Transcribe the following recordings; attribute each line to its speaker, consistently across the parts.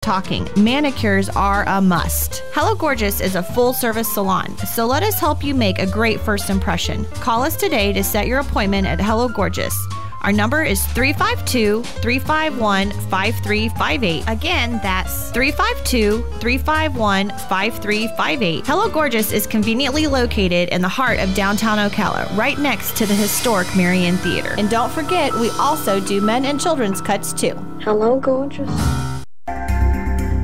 Speaker 1: talking. Manicures are a must. Hello Gorgeous is a full-service salon, so let us help you make a great first impression. Call us today to set your appointment at Hello Gorgeous. Our number is 352-351-5358. Again, that's 352-351-5358. Hello Gorgeous is conveniently located in the heart of downtown Ocala, right next to the historic Marion Theater. And don't forget, we also do men and children's cuts too.
Speaker 2: Hello Gorgeous.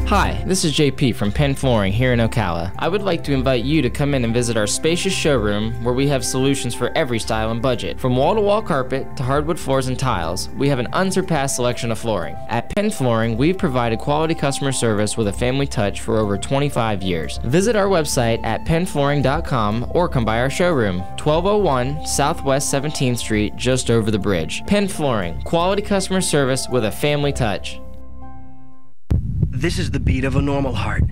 Speaker 3: Hi, this is JP from Penn Flooring here in Ocala. I would like to invite you to come in and visit our spacious showroom where we have solutions for every style and budget. From wall-to-wall carpet to hardwood floors and tiles, we have an unsurpassed selection of flooring. At Penn Flooring, we've provided quality customer service with a family touch for over 25 years. Visit our website at pennflooring.com or come by our showroom, 1201 Southwest 17th Street, just over the bridge. Penn Flooring, quality customer service with a family touch.
Speaker 4: This is the beat of a normal heart.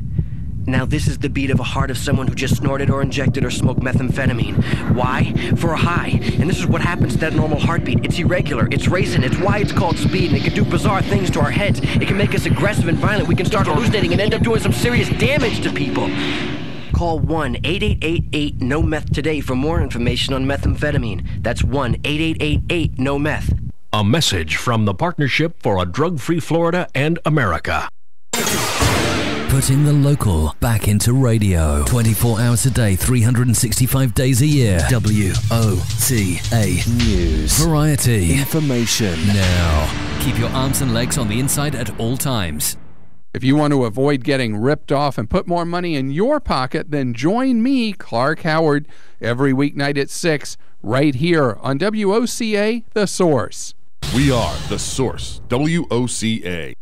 Speaker 4: Now this is the beat of a heart of someone who just snorted or injected or smoked methamphetamine. Why? For a high. And this is what happens to that normal heartbeat. It's irregular, it's racing, it's why it's called speed, and it can do bizarre things to our heads. It can make us aggressive and violent. We can start hallucinating and end up doing some serious damage to people. Call 1-8888-NO-METH today for more information on methamphetamine. That's 1-8888-NO-METH.
Speaker 5: A message from the Partnership for a Drug-Free Florida and America.
Speaker 6: Putting the local back into radio. 24 hours a day, 365 days a year. WOCA News. Variety. Information. Now. Keep your arms and legs on the inside at all times.
Speaker 7: If you want to avoid getting ripped off and put more money in your pocket, then join me, Clark Howard, every weeknight at 6, right here on WOCA, The Source.
Speaker 8: We are The Source, WOCA.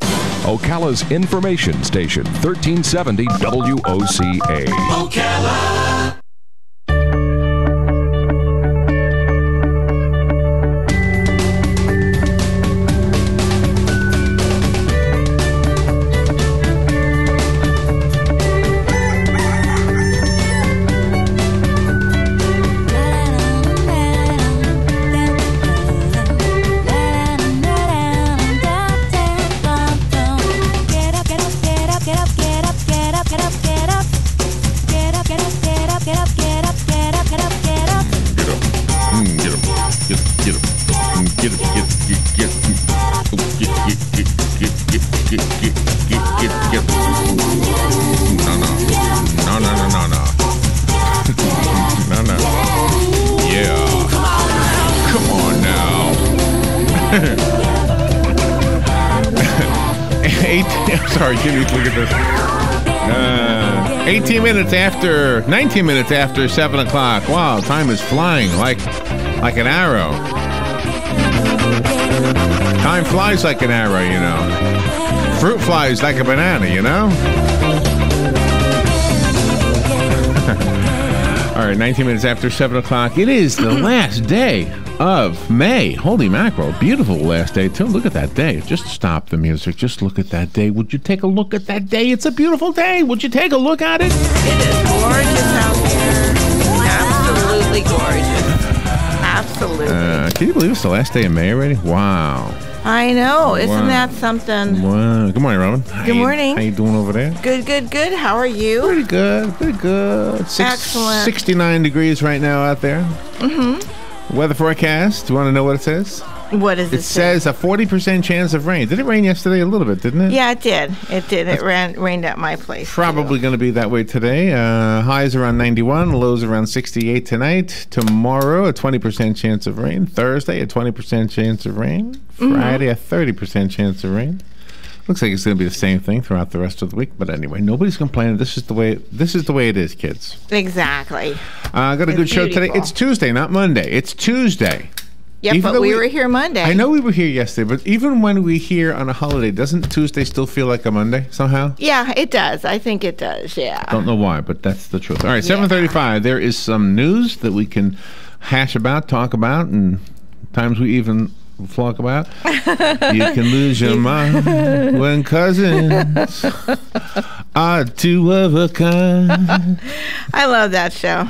Speaker 9: Ocala's information station, 1370 WOCA.
Speaker 10: Ocala.
Speaker 11: Sorry, Jimmy, look at this. 19 minutes after 7 o'clock. Wow, time is flying like an arrow. Time flies like an arrow, you know. Fruit flies like a banana, you know. All right, 19 minutes after 7 o'clock. It is the last day of May. Holy mackerel. Beautiful last day, too. Look at that day. Just stop the music. Just look at that day. Would you take a look at that day? It's a beautiful day. Would you take a look at it?
Speaker 12: It is gorgeous out here. Absolutely gorgeous. Absolutely.
Speaker 11: Can you believe it's the last day of May already? Wow.
Speaker 12: I know. Isn't that something?
Speaker 11: Wow. Good morning, Robin.
Speaker 12: Good morning.
Speaker 11: How you doing over there?
Speaker 12: Good, good, good. How are you?
Speaker 11: Pretty good. Pretty good.
Speaker 12: Excellent.
Speaker 11: 69 degrees right now out there.
Speaker 12: Mm-hmm.
Speaker 11: Weather forecast. Do you want to know what it says?
Speaker 12: What does it say?
Speaker 11: It says a 40% chance of rain. Did it rain yesterday a little bit, didn't it?
Speaker 12: Yeah, it did. It did. It rained at my place.
Speaker 11: Probably going to be that way today. Highs around 91, lows around 68 tonight. Tomorrow, a 20% chance of rain. Thursday, a 20% chance of rain. Friday, a 30% chance of rain. Looks like it's going to be the same thing throughout the rest of the week. But anyway, nobody's complaining. This is the way it is, kids.
Speaker 12: Exactly.
Speaker 11: Got a good show today. It's Tuesday, not Monday. It's Tuesday.
Speaker 12: Yeah, but we were here Monday.
Speaker 11: I know we were here yesterday, but even when we're here on a holiday, doesn't Tuesday still feel like a Monday somehow?
Speaker 12: Yeah, it does. I think it does, yeah.
Speaker 11: Don't know why, but that's the truth. All right, 7:35. There is some news that we can hash about, talk about, and times we even talk about. You can lose your mind when cousins Two of a kind.
Speaker 12: I love that show.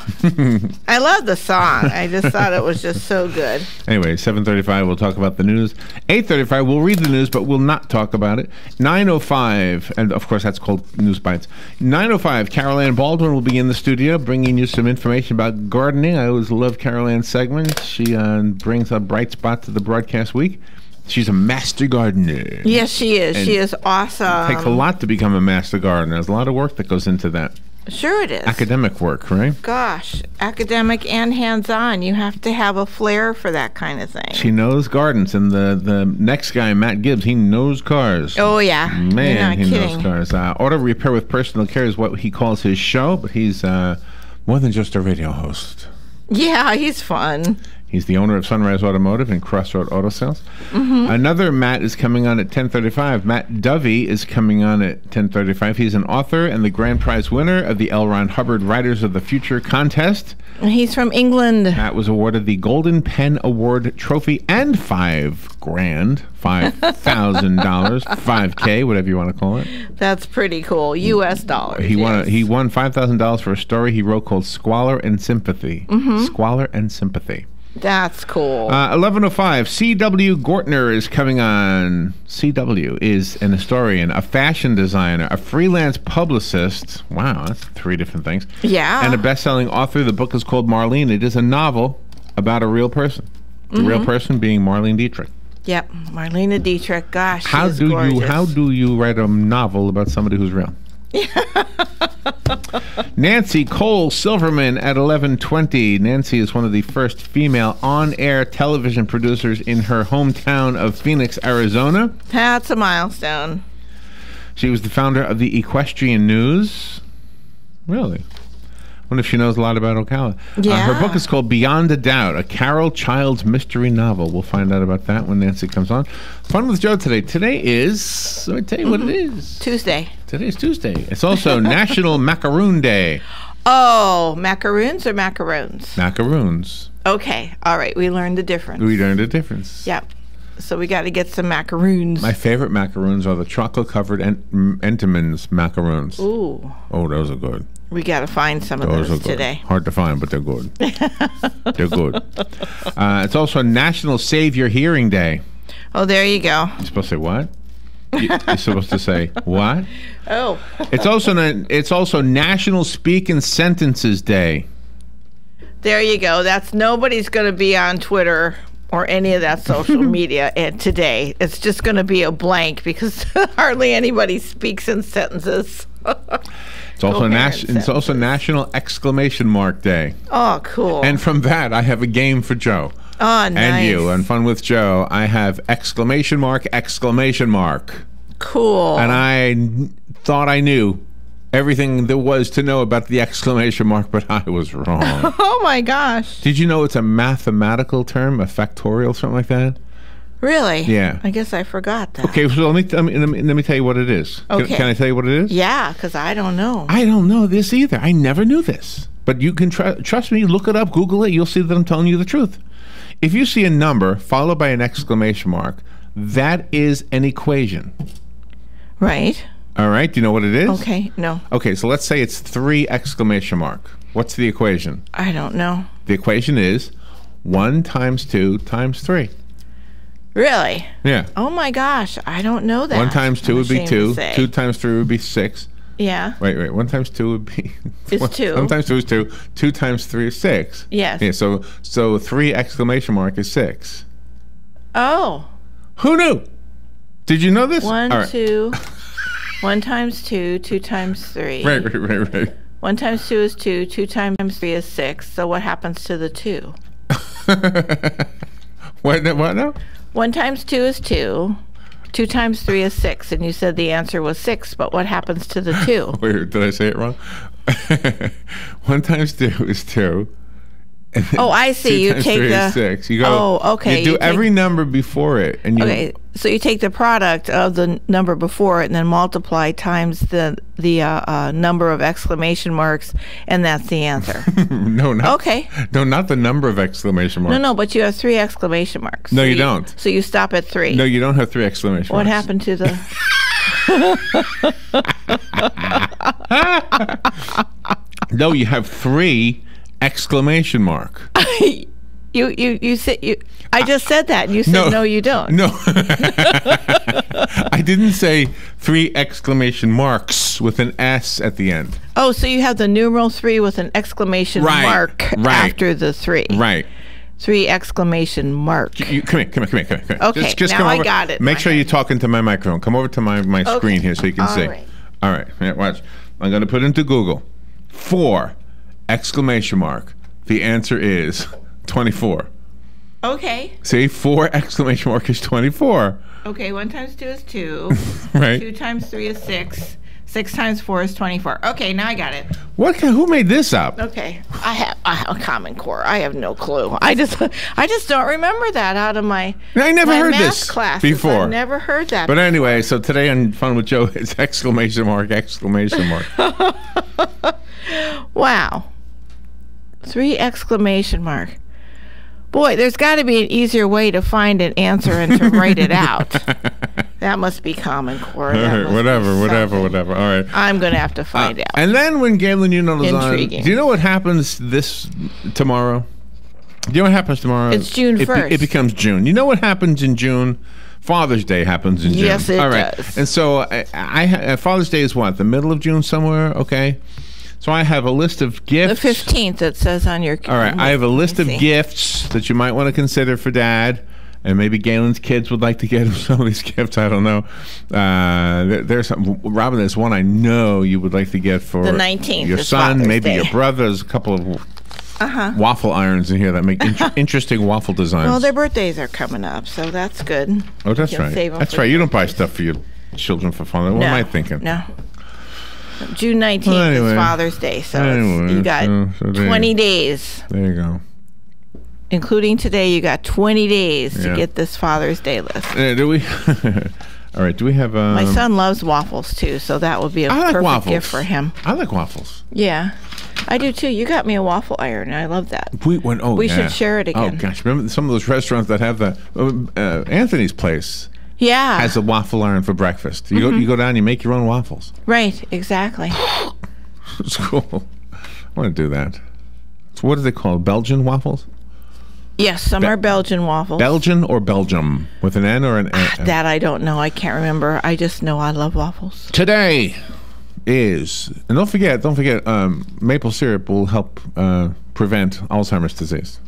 Speaker 12: I love the song. I just thought it was just so good.
Speaker 11: Anyway, 7:35, we'll talk about the news. 8:35, we'll read the news, but we'll not talk about it. 9:05, and of course that's called News Bites. 9:05, Carol Ann Baldwin will be in the studio bringing you some information about gardening. I always love Carol Ann's segments. She brings a bright spot to the broadcast week. She's a master gardener.
Speaker 12: Yes, she is. She is awesome.
Speaker 11: It takes a lot to become a master gardener. There's a lot of work that goes into that.
Speaker 12: Sure it is.
Speaker 11: Academic work, right?
Speaker 12: Gosh, academic and hands-on. You have to have a flair for that kind of thing.
Speaker 11: She knows gardens, and the next guy, Matt Gibbs, he knows cars.
Speaker 12: Oh, yeah.
Speaker 11: Man, he
Speaker 12: kidding.
Speaker 11: knows cars. Auto Repair with Personal Care is what he calls his show, but he's more than just a radio host.
Speaker 12: Yeah, he's fun.
Speaker 11: He's the owner of Sunrise Automotive and Crossroad Auto Sales.
Speaker 12: Mm-hmm.
Speaker 11: Another Matt is coming on at 10:35. Matt Dovey is coming on at 10:35. He's an author and the grand prize winner of the L. Ron Hubbard Writers of the Future contest.
Speaker 12: He's from England.
Speaker 11: Matt was awarded the Golden Pen Award trophy and $5,000, $5,k, whatever you want to call it.
Speaker 12: That's pretty cool. U.S. dollars.
Speaker 11: He won $5,000 for a story he wrote called Squalor and Sympathy.
Speaker 12: Mm-hmm.
Speaker 11: Squalor and Sympathy.
Speaker 12: That's cool.
Speaker 11: 11:05. C.W. Gortner is coming on. C.W. is an historian, a fashion designer, a freelance publicist. Wow, that's 3 different things.
Speaker 12: Yeah.
Speaker 11: And a best-selling author. The book is called Marlene. It is a novel about a real person. The real person being Marlene Dietrich.
Speaker 12: Yep, Marlene Dietrich. Gosh,
Speaker 11: How
Speaker 12: do
Speaker 11: you write a novel about somebody who's real? Nancy Cole Silverman at 11:20. Nancy is one of the first female on-air television producers in her hometown of Phoenix, Arizona.
Speaker 12: That's a milestone.
Speaker 11: She was the founder of the Equestrian News. Really? I wonder if she knows a lot about Ocala.
Speaker 12: Yeah.
Speaker 11: Her book is called Beyond a Doubt, a Carol Childs mystery novel. We'll find out about that when Nancy comes on. Fun with Joe today. Today is, let me tell you what it is.
Speaker 12: Tuesday.
Speaker 11: Today is Tuesday. It's also National Macaroon Day.
Speaker 12: Oh, macaroons or macaroons?
Speaker 11: Macaroons.
Speaker 12: Okay. All right. We learned the difference.
Speaker 11: We learned the difference.
Speaker 12: Yep. So we got to get some macaroons.
Speaker 11: My favorite macaroons are the chocolate-covered Entenmann's macaroons.
Speaker 12: Ooh.
Speaker 11: Oh, those are good.
Speaker 12: We got to find some of those today.
Speaker 11: Hard to find, but they're good. They're good. It's also National Save Your Hearing Day.
Speaker 12: Oh, there you go.
Speaker 11: You're supposed to say what? You're supposed to say what?
Speaker 12: Oh.
Speaker 11: It's also National Speak in Sentences Day.
Speaker 12: There you go. Nobody's going to be on Twitter or any of that social media today. It's just going to be a blank because hardly anybody speaks in sentences.
Speaker 11: It's also National Exclamation Mark Day.
Speaker 12: Oh, cool.
Speaker 11: And from that, I have a game for Joe.
Speaker 12: Oh, nice.
Speaker 11: And you. And Fun with Joe, I have exclamation mark, exclamation mark.
Speaker 12: Cool.
Speaker 11: And I thought I knew everything there was to know about the exclamation mark, but I was wrong.
Speaker 12: Oh, my gosh.
Speaker 11: Did you know it's a mathematical term, a factorial, something like that?
Speaker 12: Really?
Speaker 11: Yeah.
Speaker 12: I guess I forgot that.
Speaker 11: Okay, so let me tell you what it is.
Speaker 12: Okay.
Speaker 11: Can I tell you what it is?
Speaker 12: Yeah, because I don't know.
Speaker 11: I don't know this either. I never knew this. But you can trust me, look it up, Google it, you'll see that I'm telling you the truth. If you see a number followed by an exclamation mark, that is an equation.
Speaker 12: Right.
Speaker 11: All right, do you know what it is?
Speaker 12: Okay, no.
Speaker 11: Okay, so let's say it's 3 exclamation mark. What's the equation?
Speaker 12: I don't know.
Speaker 11: The equation is 1 times 2 times 3.
Speaker 12: Really?
Speaker 11: Yeah.
Speaker 12: Oh my gosh, I don't know that.
Speaker 11: 1 times 2 would be 2. 2 times 3 would be 6.
Speaker 12: Yeah.
Speaker 11: Wait. 1 times 2 would be...
Speaker 12: Is 2.
Speaker 11: 1 times 2 is 2. 2 times 3 is 6.
Speaker 12: Yes.
Speaker 11: Yeah, so 3 exclamation mark is 6.
Speaker 12: Oh.
Speaker 11: Who knew? Did you know this?
Speaker 12: 1,
Speaker 11: right.
Speaker 12: 2... 1 times 2, 2 times 3.
Speaker 11: Right.
Speaker 12: 1 times 2 is 2, 2 times 3 is 6. So what happens to the 2?
Speaker 11: What now?
Speaker 12: 1 times 2 is 2. 2 times 3 is 6. And you said the answer was 6, but what happens to the 2?
Speaker 11: Wait, did I say it wrong? 1 times 2 is 2.
Speaker 12: Oh, I see. You take the
Speaker 11: 6. You go.
Speaker 12: Oh, okay.
Speaker 11: You do every number before it, and you.
Speaker 12: Okay, so you take the product of the number before it, and then multiply times the number of exclamation marks, and that's the answer.
Speaker 11: No, not.
Speaker 12: Okay.
Speaker 11: No, not the number of exclamation marks.
Speaker 12: No, but you have 3 exclamation marks.
Speaker 11: No,
Speaker 12: so
Speaker 11: you don't.
Speaker 12: So you stop at 3.
Speaker 11: No, you don't have 3 exclamation marks.
Speaker 12: What happened to the?
Speaker 11: No, you have 3 exclamation mark.
Speaker 12: You said you. I just said that, and you said no, you don't.
Speaker 11: No, I didn't say 3 exclamation marks with an S at the end.
Speaker 12: Oh, so you have the numeral 3 with an exclamation mark after the 3.
Speaker 11: Right.
Speaker 12: 3 exclamation mark.
Speaker 11: Come here.
Speaker 12: Okay,
Speaker 11: just
Speaker 12: now
Speaker 11: come
Speaker 12: I
Speaker 11: over.
Speaker 12: got it.
Speaker 11: Make sure you're talking to my microphone. Come over to my screen here so you can see.
Speaker 12: Right.
Speaker 11: All right. Yeah, watch. I'm going to put into Google 4 exclamation mark. The answer is 24.
Speaker 12: Okay.
Speaker 11: See, 4 exclamation mark is 24.
Speaker 12: Okay, 1 times 2 is 2.
Speaker 11: Right.
Speaker 12: 2 times 3 is 6. 6 times 4 is 24. Okay, now I got it.
Speaker 11: Who made this up?
Speaker 12: Okay, I have a Common Core. I have no clue. I just don't remember that out of my.
Speaker 11: I never heard
Speaker 12: math
Speaker 11: this
Speaker 12: classes.
Speaker 11: before.
Speaker 12: I've never heard that.
Speaker 11: But anyway, so today on Fun with Joe, it's exclamation mark.
Speaker 12: Wow. 3 exclamation mark. Boy, there's got to be an easier way to find an answer and to write it out. That must be Common Core.
Speaker 11: Whatever. All right.
Speaker 12: I'm going to have to find out.
Speaker 11: And then when Galen Union is on,
Speaker 12: Intriguing.
Speaker 11: do you know what happens tomorrow? Do you know what happens tomorrow?
Speaker 12: It's June 1st.
Speaker 11: It becomes June. You know what happens in June? Father's Day happens in June.
Speaker 12: Yes, it
Speaker 11: All right.
Speaker 12: does.
Speaker 11: And so Father's Day is what? The middle of June somewhere? Okay. So I have a list of gifts.
Speaker 12: The 15th, it says on your.
Speaker 11: All right, I have a list of gifts that you might want to consider for Dad, and maybe Galen's kids would like to get him some of these gifts. I don't know. There's some, Robin. There's one I know you would like to get for
Speaker 12: the 19th.
Speaker 11: Your son,
Speaker 12: Father's
Speaker 11: maybe
Speaker 12: Day.
Speaker 11: your brother. There's a couple of waffle irons in here that make interesting waffle designs.
Speaker 12: Well, their birthdays are coming up, so that's good.
Speaker 11: Oh, that's right. That's right. You don't buy stuff for your children for fun. What am I thinking?
Speaker 12: No. June 19th is Father's Day, so you got 20 days.
Speaker 11: There you go.
Speaker 12: Including today, you got 20 days to get this Father's Day list.
Speaker 11: Do we? All right. Do we have?
Speaker 12: My son loves waffles too, so that would be a perfect gift for him.
Speaker 11: I like waffles.
Speaker 12: Yeah, I do too. You got me a waffle iron, and I love that.
Speaker 11: We
Speaker 12: should share it again.
Speaker 11: Oh gosh, remember some of those restaurants that have the Anthony's place.
Speaker 12: Yeah.
Speaker 11: Has a waffle iron for breakfast. You go down, you make your own waffles.
Speaker 12: Right, exactly.
Speaker 11: It's cool. I want to do that. So what are they called? Belgian waffles?
Speaker 12: Yes, some are Belgian waffles.
Speaker 11: Belgian or Belgium? With an N or an N?
Speaker 12: That I don't know. I can't remember. I just know I love waffles.
Speaker 11: Today is, and don't forget, maple syrup will help prevent Alzheimer's disease.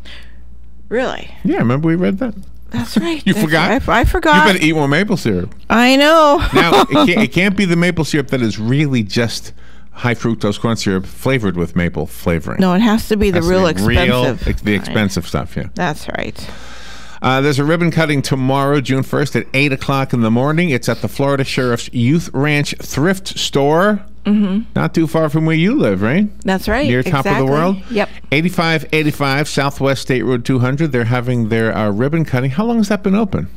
Speaker 12: Really?
Speaker 11: Yeah, remember we read that?
Speaker 12: That's right.
Speaker 11: You forgot?
Speaker 12: I forgot.
Speaker 11: You better eat more maple syrup.
Speaker 12: I know.
Speaker 11: Now, it can't be the maple syrup that is really just high fructose corn syrup flavored with maple flavoring.
Speaker 12: No, it has to be the real expensive.
Speaker 11: The expensive stuff, yeah.
Speaker 12: That's right.
Speaker 11: There's a ribbon cutting tomorrow, June 1st at 8 o'clock in the morning. It's at the Florida Sheriff's Youth Ranch Thrift Store. Mm-hmm. Not too far from where you live, right?
Speaker 12: That's right.
Speaker 11: Near top of the world?
Speaker 12: Yep.
Speaker 11: 8585 Southwest State Road 200. They're having their ribbon cutting. How long has that been open?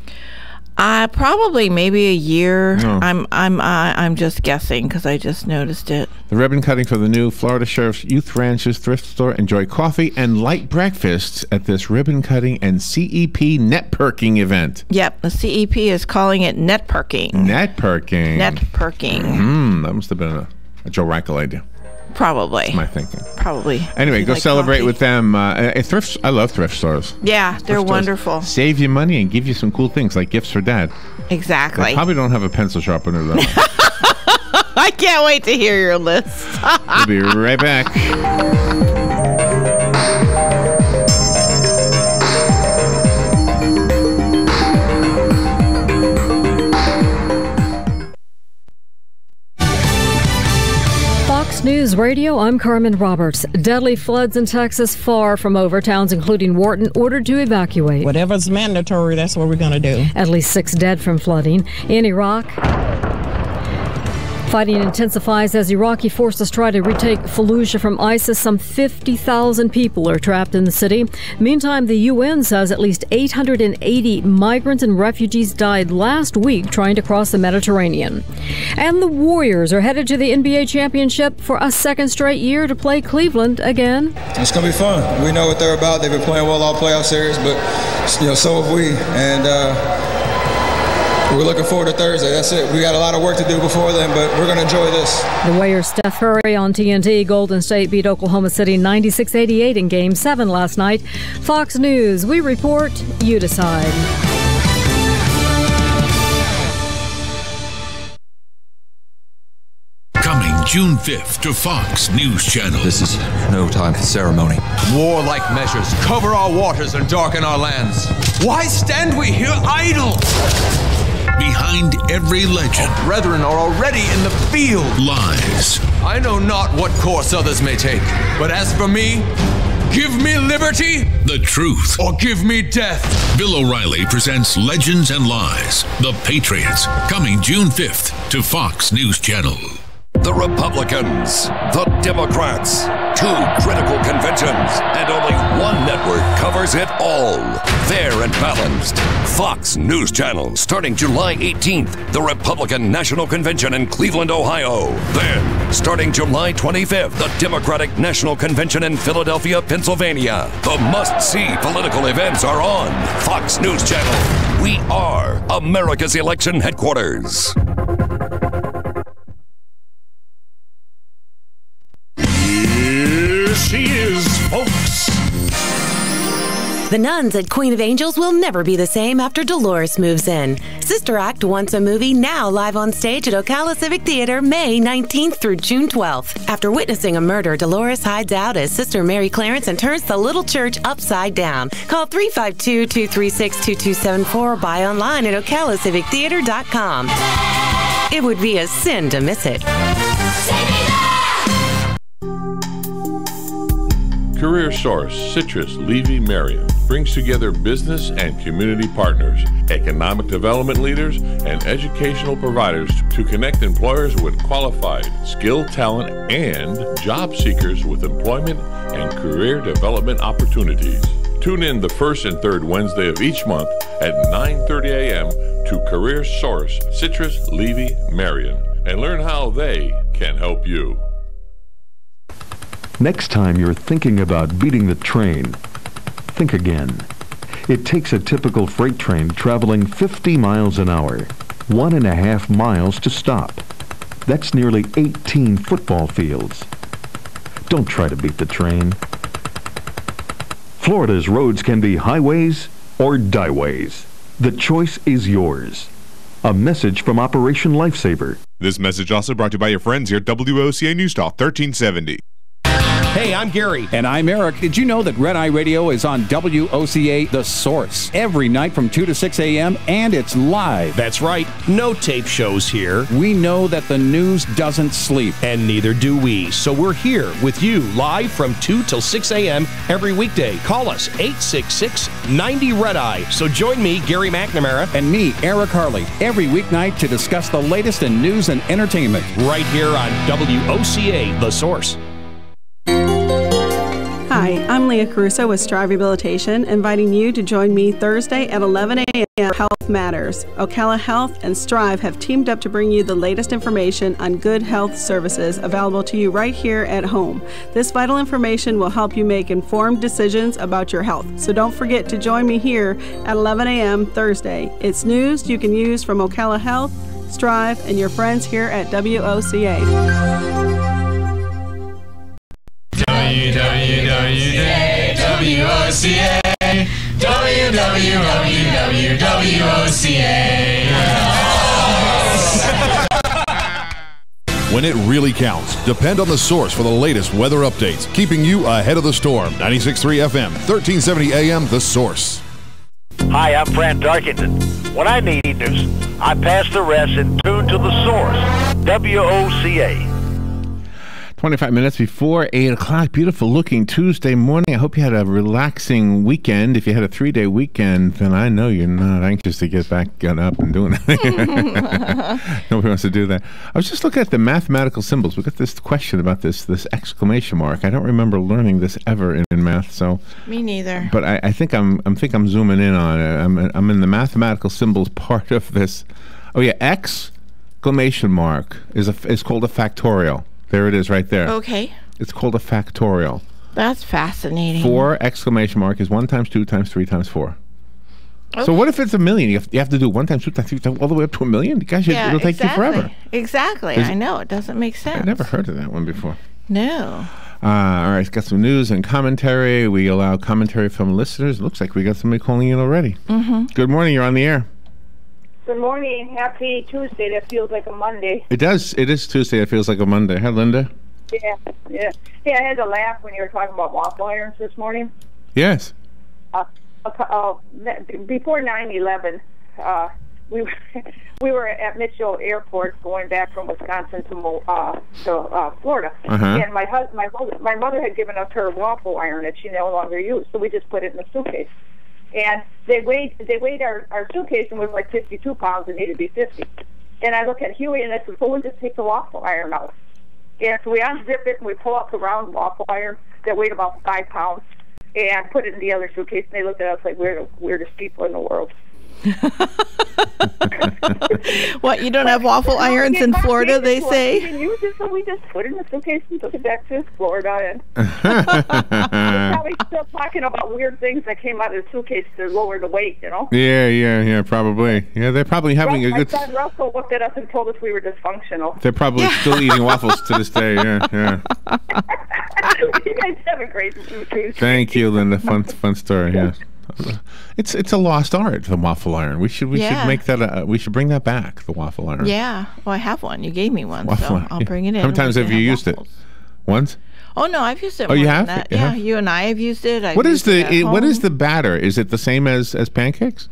Speaker 12: Probably maybe a year. Oh. I'm just guessing because I just noticed it.
Speaker 11: The ribbon cutting for the new Florida Sheriff's Youth Ranches Thrift Store. Enjoy coffee and light breakfasts at this ribbon cutting and CEP net perking event.
Speaker 12: Yep, the CEP is calling it net perking.
Speaker 11: Net perking.
Speaker 12: Net perking.
Speaker 11: That must have been a Joe Reichel idea.
Speaker 12: Probably.
Speaker 11: That's my thinking.
Speaker 12: Probably.
Speaker 11: Anyway, go celebrate with them. I love thrift stores.
Speaker 12: Yeah, they're wonderful.
Speaker 11: Save you money and give you some cool things like gifts for Dad.
Speaker 12: Exactly.
Speaker 11: They probably don't have a pencil sharpener though.
Speaker 12: I can't wait to hear your list.
Speaker 11: We'll be right back.
Speaker 2: News Radio, I'm Carmen Roberts. Deadly floods in Texas, far from over. Towns including Wharton ordered to evacuate.
Speaker 13: Whatever's mandatory, that's what we're going to do.
Speaker 2: At least 6 dead from flooding. In Iraq, fighting intensifies as Iraqi forces try to retake Fallujah from ISIS. Some 50,000 people are trapped in the city. Meantime, the UN says at least 880 migrants and refugees died last week trying to cross the Mediterranean. And the Warriors are headed to the NBA championship for a second straight year to play Cleveland again.
Speaker 14: It's going to be fun. We know what they're about. They've been playing well all playoff series, but so have we. And We're looking forward to Thursday. That's it. We got a lot of work to do before then, but we're going to enjoy this.
Speaker 2: The Warriors' Steph Curry on TNT. Golden State beat Oklahoma City 96-88 in Game 7 last night. Fox News, we report, you decide.
Speaker 15: Coming June 5th to Fox News Channel.
Speaker 16: This is no time for ceremony. Warlike measures cover our waters and darken our lands. Why stand we here idle?
Speaker 15: Behind every legend,
Speaker 16: our brethren are already in the field.
Speaker 15: Lies.
Speaker 16: I know not what course others may take, but as for me, give me liberty,
Speaker 15: the truth,
Speaker 16: or give me death.
Speaker 15: Bill O'Reilly presents Legends and Lies, The Patriots, coming June 5th to Fox News Channel.
Speaker 9: The Republicans, the Democrats, two critical conventions, and only one network covers it all. Fair and balanced. Fox News Channel, starting July 18th, the Republican National Convention in Cleveland, Ohio. Then, starting July 25th, the Democratic National Convention in Philadelphia, Pennsylvania. The must-see political events are on Fox News Channel. We are America's election headquarters.
Speaker 5: Here she is, folks.
Speaker 17: The nuns at Queen of Angels will never be the same after Dolores moves in. Sister Act Once a Movie, now live on stage at Ocala Civic Theater, May 19th through June 12th. After witnessing a murder, Dolores hides out as Sister Mary Clarence and turns the little church upside down. Call 352-236-2274 or buy online at OcalaCivicTheater.com. It would be a sin to miss it.
Speaker 8: Career Source, Citrus, Levy, Marion brings together business and community partners, economic development leaders, and educational providers to connect employers with qualified, skilled talent and job seekers with employment and career development opportunities. Tune in the first and third Wednesday of each month at 9:30 a.m. to Career Source, Citrus, Levy, Marion, and learn how they can help you.
Speaker 18: Next time you're thinking about beating the train, think again. It takes a typical freight train traveling 50 miles an hour, 1.5 miles to stop. That's nearly 18 football fields. Don't try to beat the train. Florida's roads can be highways or dieways. The choice is yours. A message from Operation Lifesaver.
Speaker 19: This message also brought to you by your friends here at WOCA News Talk 1370.
Speaker 20: Hey, I'm Gary. And I'm Eric. Did you know that Red Eye Radio is on WOCA The Source every night from 2 to 6 a.m. and it's live?
Speaker 21: That's right. No tape shows here.
Speaker 20: We know that the news doesn't sleep.
Speaker 21: And neither do we. So we're here with you live from 2 till 6 a.m. every weekday. Call us 866-90-RED-EYE. So join me, Gary McNamara.
Speaker 20: And me, Eric Harley, every weeknight to discuss the latest in news and entertainment.
Speaker 21: Right here on WOCA The Source.
Speaker 22: Hi, I'm Leah Caruso with Strive Rehabilitation, inviting you to join me Thursday at 11 a.m. for Health Matters. Ocala Health and Strive have teamed up to bring you the latest information on good health services available to you right here at home. This vital information will help you make informed decisions about your health. So don't forget to join me here at 11 a.m. Thursday. It's news you can use from Ocala Health, Strive, and your friends here at WOCA.
Speaker 10: WOCA,
Speaker 8: When it really counts, depend on the source for the latest weather updates, keeping you ahead of the storm. 96.3 FM, 1370 AM, The Source.
Speaker 23: Hi, I'm Fran Darkington. When I need news, I pass the rest and tune to the source. WOCA.
Speaker 11: 25 minutes before 8 o'clock. Beautiful looking Tuesday morning. I hope you had a relaxing weekend. If you had a 3-day weekend, then I know you're not anxious to get back, get up and doing it. Nobody wants to do that. I was just looking at the mathematical symbols. We got this question about this exclamation mark. I don't remember learning this ever in math. So
Speaker 12: me neither.
Speaker 11: But I think I'm zooming in on it. I'm in the mathematical symbols part of this. Oh yeah, exclamation mark is called a factorial. There it is right there.
Speaker 12: Okay.
Speaker 11: It's called a factorial.
Speaker 12: That's fascinating.
Speaker 11: 4 exclamation mark is 1 times 2 times 3 times 4.
Speaker 12: Okay.
Speaker 11: So what if it's $1 million? You have to do 1 time, 2 times, 3 times, all the way up to $1 million? Gosh, it'll take you forever.
Speaker 12: Exactly. I know. It doesn't make sense.
Speaker 11: I never heard of that one before.
Speaker 12: No.
Speaker 11: All right, got some news and commentary. We allow commentary from listeners. Looks like we got somebody calling in already.
Speaker 12: Mm-hmm.
Speaker 11: Good morning. You're on the air.
Speaker 1: Good morning. Happy Tuesday. That feels like a Monday.
Speaker 11: It does. It is Tuesday. It feels like a Monday. Hi, Linda.
Speaker 1: Yeah. Hey, I had to laugh when you were talking about waffle irons this morning.
Speaker 11: Yes.
Speaker 1: Before 9/11, we were at Mitchell Airport going back from Wisconsin to Florida, and my mother had given us her waffle iron that she no longer used, so we just put it in the suitcase. And they weighed our suitcase, and was like 52 pounds. It needed to be 50. And I look at Huey and I said, "Well, we'll just take the waffle iron out." And so we unzip it and we pull out the round waffle iron that weighed about 5 pounds. And put it in the other suitcase, and they looked at us like we're the weirdest people in the world.
Speaker 12: What, you don't have waffle irons in Florida, they say?
Speaker 1: We didn't use it, so we just put it in the suitcase and took it back to Florida. And we're probably still talking about weird things that came out of the suitcase to lower the weight, you know?
Speaker 11: Yeah, probably. Yeah, they're probably having a good...
Speaker 1: My son Russell looked at us and told us we were dysfunctional.
Speaker 11: They're probably still eating waffles to this day, yeah.
Speaker 1: You guys have a great Tuesday.
Speaker 11: Thank you, Linda. Fun story, yeah. It's a lost art, the waffle iron. We should make that. We should bring that back. The waffle iron.
Speaker 12: Yeah. Well, I have one. You gave me one,
Speaker 11: waffle
Speaker 12: so
Speaker 11: iron.
Speaker 12: I'll bring it in.
Speaker 11: How many times have you used it? Once.
Speaker 12: Oh no, I've used it.
Speaker 11: Oh,
Speaker 12: more
Speaker 11: you
Speaker 12: than
Speaker 11: have?
Speaker 12: that.
Speaker 11: You
Speaker 12: Yeah,
Speaker 11: have?
Speaker 12: you and I have used it.
Speaker 11: What is the batter? Is it the same as pancakes?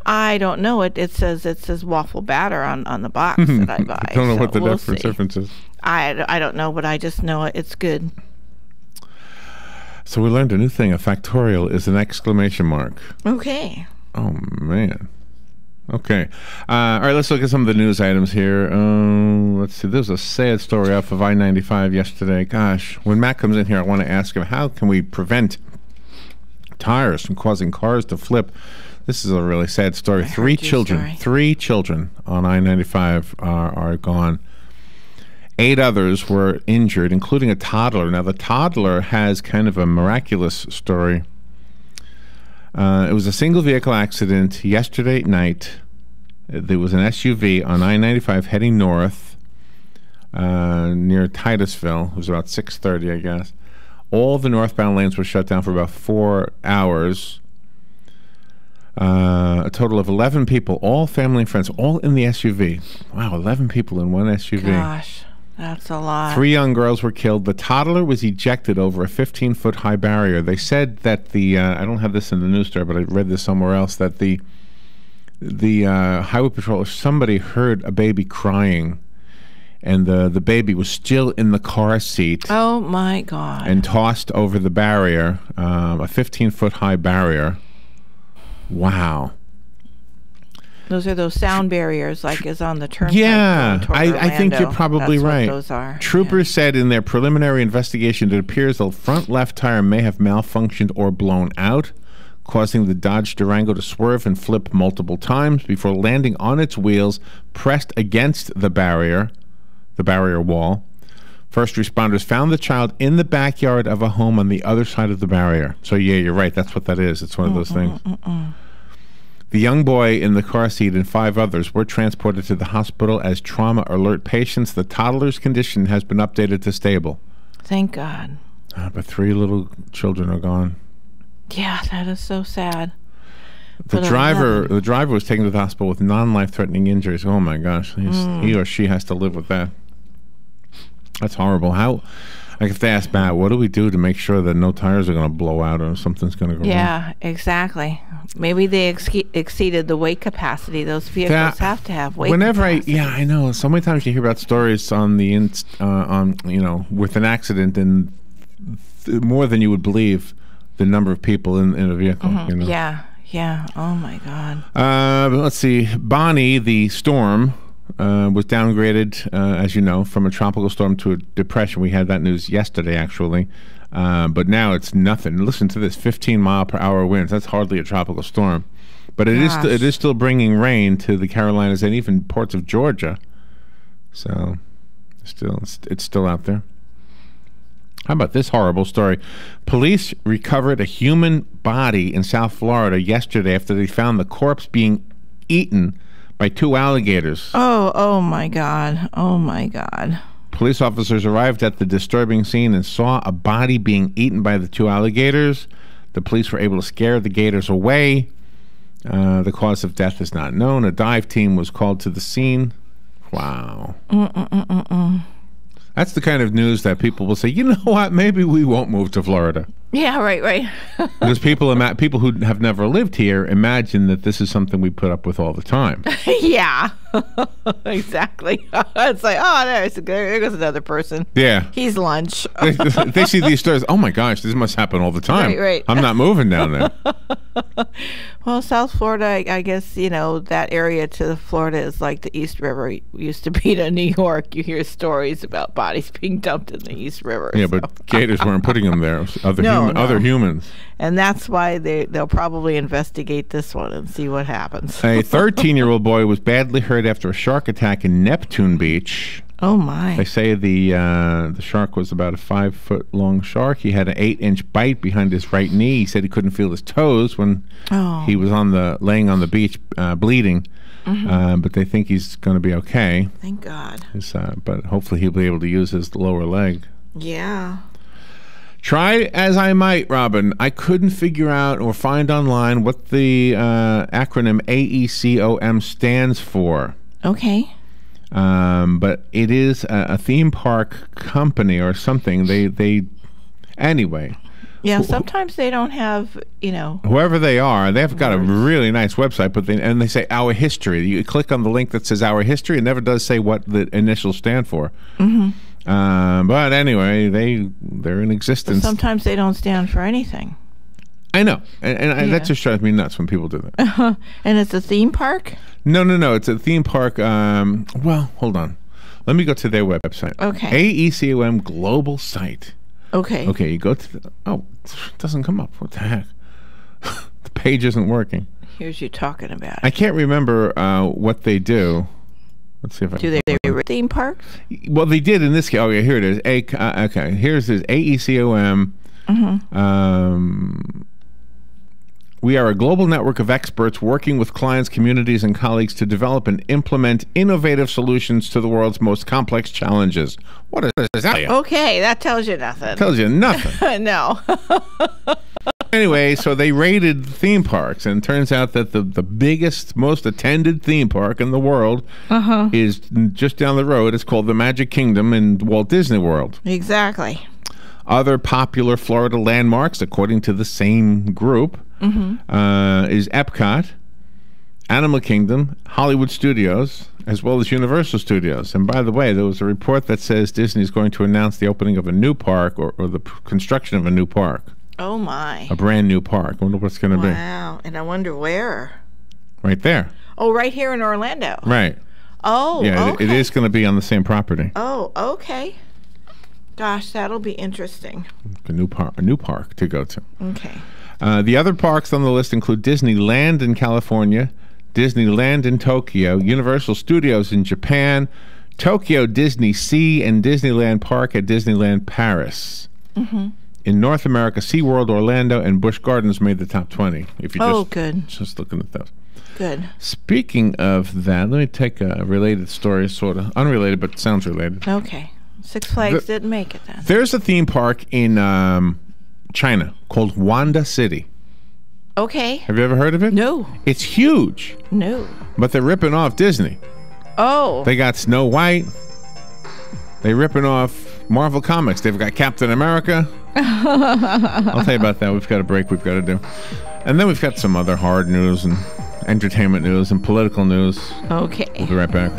Speaker 12: I don't know. It says waffle batter on the box that I buy.
Speaker 11: I don't know what the difference is.
Speaker 12: I don't know, but I just know it's good.
Speaker 11: So we learned a new thing. A factorial is an exclamation mark.
Speaker 12: Okay.
Speaker 11: Oh, man. Okay. All right, let's look at some of the news items here. Let's see. There's a sad story off of I-95 yesterday. Gosh, when Matt comes in here, I want to ask him, how can we prevent tires from causing cars to flip? This is a really sad story. Three children on I-95 are gone. 8 others were injured, including a toddler. Now, the toddler has kind of a miraculous story. It was a single-vehicle accident yesterday night. There was an SUV on I-95 heading north near Titusville. It was about 6:30, I guess. All the northbound lanes were shut down for about 4 hours. A total of 11 people, all family and friends, all in the SUV. Wow, 11 people in one SUV.
Speaker 12: Gosh. That's a lot.
Speaker 11: 3 young girls were killed. The toddler was ejected over a 15-foot high barrier. They said that the I don't have this in the news story, but I read this somewhere else, that the highway patrol, somebody heard a baby crying, and the baby was still in the car seat.
Speaker 12: Oh my God!
Speaker 11: And tossed over the barrier, a 15-foot high barrier. Wow.
Speaker 12: Those are those sound barriers, like is on the turnpike.
Speaker 11: Yeah, I think you're probably
Speaker 12: That's
Speaker 11: right.
Speaker 12: What those are.
Speaker 11: Troopers said in their preliminary investigation it appears the front left tire may have malfunctioned or blown out, causing the Dodge Durango to swerve and flip multiple times before landing on its wheels, pressed against the barrier wall. First responders found the child in the backyard of a home on the other side of the barrier. So yeah, you're right. That's what that is. It's one of those things. The young boy in the car seat and 5 others were transported to the hospital as trauma alert patients. The toddler's condition has been updated to stable.
Speaker 12: Thank God.
Speaker 11: But 3 little children are gone.
Speaker 12: Yeah, that is so sad.
Speaker 11: The driver was taken to the hospital with non-life-threatening injuries. Oh my gosh, he or she has to live with that. That's horrible. Like if they ask Matt, what do we do to make sure that no tires are going to blow out or something's going to go wrong?
Speaker 12: Yeah, exactly. Maybe they exceeded the weight capacity. Those vehicles have to have weight capacity.
Speaker 11: I know. So many times you hear about stories on the with an accident, and more than you would believe the number of people in a vehicle. You know?
Speaker 12: Yeah. Oh my God.
Speaker 11: Let's see. Bonnie, the storm, was downgraded, as you know, from a tropical storm to a depression. We had that news yesterday, actually. But now it's nothing. Listen to this: 15-mile-per-hour winds. That's hardly a tropical storm, but it is still bringing rain to the Carolinas and even parts of Georgia. So, it's still out there. How about this horrible story? Police recovered a human body in South Florida yesterday after they found the corpse being eaten by 2 alligators.
Speaker 12: Oh my God. Oh, my God.
Speaker 11: Police officers arrived at the disturbing scene and saw a body being eaten by the 2 alligators. The police were able to scare the gators away. The cause of death is not known. A dive team was called to the scene. Wow. That's the kind of news that people will say, you know what, maybe we won't move to Florida.
Speaker 12: Yeah, right.
Speaker 11: Because people who have never lived here imagine that this is something we put up with all the time.
Speaker 12: Yeah, exactly. It's like, oh, there goes another person.
Speaker 11: Yeah.
Speaker 12: He's lunch.
Speaker 11: They see these stories, oh my gosh, this must happen all the time.
Speaker 12: Right.
Speaker 11: I'm not moving down there.
Speaker 12: Well, South Florida, I guess, that area to Florida is like the East River used to be to New York. You hear stories about bodies being dumped in the East River.
Speaker 11: Yeah, but gators weren't putting them there. Other humans.
Speaker 12: And that's why they'll probably investigate this one and see what happens.
Speaker 11: A 13-year-old boy was badly hurt after a shark attack in Neptune Beach.
Speaker 12: Oh, my.
Speaker 11: They say the shark was about a 5-foot-long shark. He had an 8-inch bite behind his right knee. He said he couldn't feel his toes when he was laying on the beach bleeding. But they think he's going to be okay.
Speaker 12: Thank God.
Speaker 11: But hopefully he'll be able to use his lower leg.
Speaker 12: Yeah.
Speaker 11: Try as I might, Robin, I couldn't figure out or find online what the acronym AECOM stands for.
Speaker 12: Okay.
Speaker 11: But it is a theme park company or something. They anyway.
Speaker 12: Yeah, sometimes they don't have,
Speaker 11: Whoever they are, they've got a really nice website, but they say our history. You click on the link that says our history. It never does say what the initials stand for. But anyway, they're in existence.
Speaker 12: But sometimes they don't stand for anything.
Speaker 11: I know, and that just drives me nuts when people do that.
Speaker 12: And it's a theme park?
Speaker 11: No. It's a theme park. Well, hold on. Let me go to their website.
Speaker 12: Okay.
Speaker 11: AECOM global site.
Speaker 12: Okay.
Speaker 11: Okay, you go to it doesn't come up. What the heck? The page isn't working.
Speaker 12: Here's you talking about it.
Speaker 11: I can't remember what they do. Let's see if I
Speaker 12: do. They theme parks?
Speaker 11: Well, they did in this case. Oh, yeah, here it is. Okay, here's this AECOM. We are a global network of experts working with clients, communities, and colleagues to develop and implement innovative solutions to the world's most complex challenges. What is that?
Speaker 12: Okay, that tells you nothing.
Speaker 11: Tells you nothing.
Speaker 12: No.
Speaker 11: Anyway, so they rated theme parks, and it turns out that the biggest, most attended theme park in the world is just down the road. It's called the Magic Kingdom in Walt Disney World.
Speaker 12: Exactly.
Speaker 11: Other popular Florida landmarks, according to the same group, is Epcot, Animal Kingdom, Hollywood Studios, as well as Universal Studios. And by the way, there was a report that says Disney is going to announce the opening of a new park or the construction of a new park.
Speaker 12: Oh, my.
Speaker 11: A brand new park. I wonder what's going to be.
Speaker 12: Wow. And I wonder where.
Speaker 11: Right there.
Speaker 12: Oh, right here in Orlando.
Speaker 11: Right.
Speaker 12: Oh,
Speaker 11: yeah,
Speaker 12: okay.
Speaker 11: It is going to be on the same property.
Speaker 12: Oh, okay. Gosh, that'll be interesting.
Speaker 11: A new park to go to.
Speaker 12: Okay.
Speaker 11: The other parks on the list include Disneyland in California, Disneyland in Tokyo, Universal Studios in Japan, Tokyo Disney Sea, and Disneyland Park at Disneyland Paris. In North America, SeaWorld Orlando and Busch Gardens made the top 20. If you're
Speaker 12: good.
Speaker 11: Just looking at those.
Speaker 12: Good.
Speaker 11: Speaking of that, let me take a related story, sort of unrelated, but sounds related.
Speaker 12: Okay. Six Flags didn't make it then.
Speaker 11: There's a theme park in China called Wanda City.
Speaker 12: Okay.
Speaker 11: Have you ever heard of it?
Speaker 12: No.
Speaker 11: It's huge.
Speaker 12: No.
Speaker 11: But they're ripping off Disney.
Speaker 12: Oh.
Speaker 11: They got Snow White. They're ripping off Marvel Comics. They've got Captain America. I'll tell you about that. We've got a break we've got to do. And then we've got some other hard news and entertainment news and political news.
Speaker 12: Okay.
Speaker 11: We'll be right back.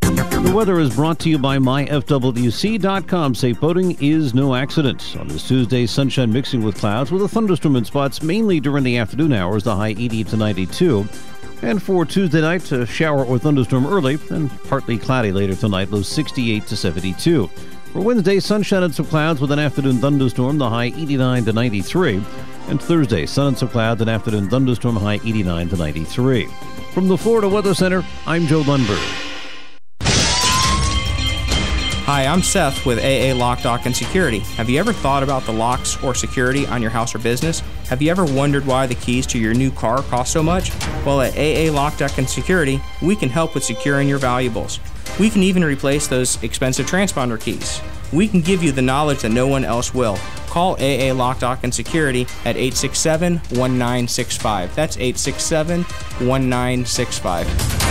Speaker 3: The weather is brought to you by myfwc.com. Safe boating is no accident. On this Tuesday, sunshine mixing with clouds with a thunderstorm in spots mainly during the afternoon hours, the high 80 to 92. And for Tuesday night, a shower or thunderstorm early and partly cloudy later tonight, low 68 to 72. For Wednesday, sunshine and some clouds with an afternoon thunderstorm, the high 89 to 93. And Thursday, sun and some clouds, an afternoon thunderstorm, high 89 to 93. From the Florida Weather Center, I'm Joe Lundberg.
Speaker 4: Hi, I'm Seth with AA Lock, Dock, and Security. Have you ever thought about the locks or security on your house or business? Have you ever wondered why the keys to your new car cost so much? Well, at AA Lock, Dock, and Security, we can help with securing your valuables. We can even replace those expensive transponder keys. We can give you the knowledge that no one else will. Call AA Lock, Dock, and Security at 867-1965. That's 867-1965.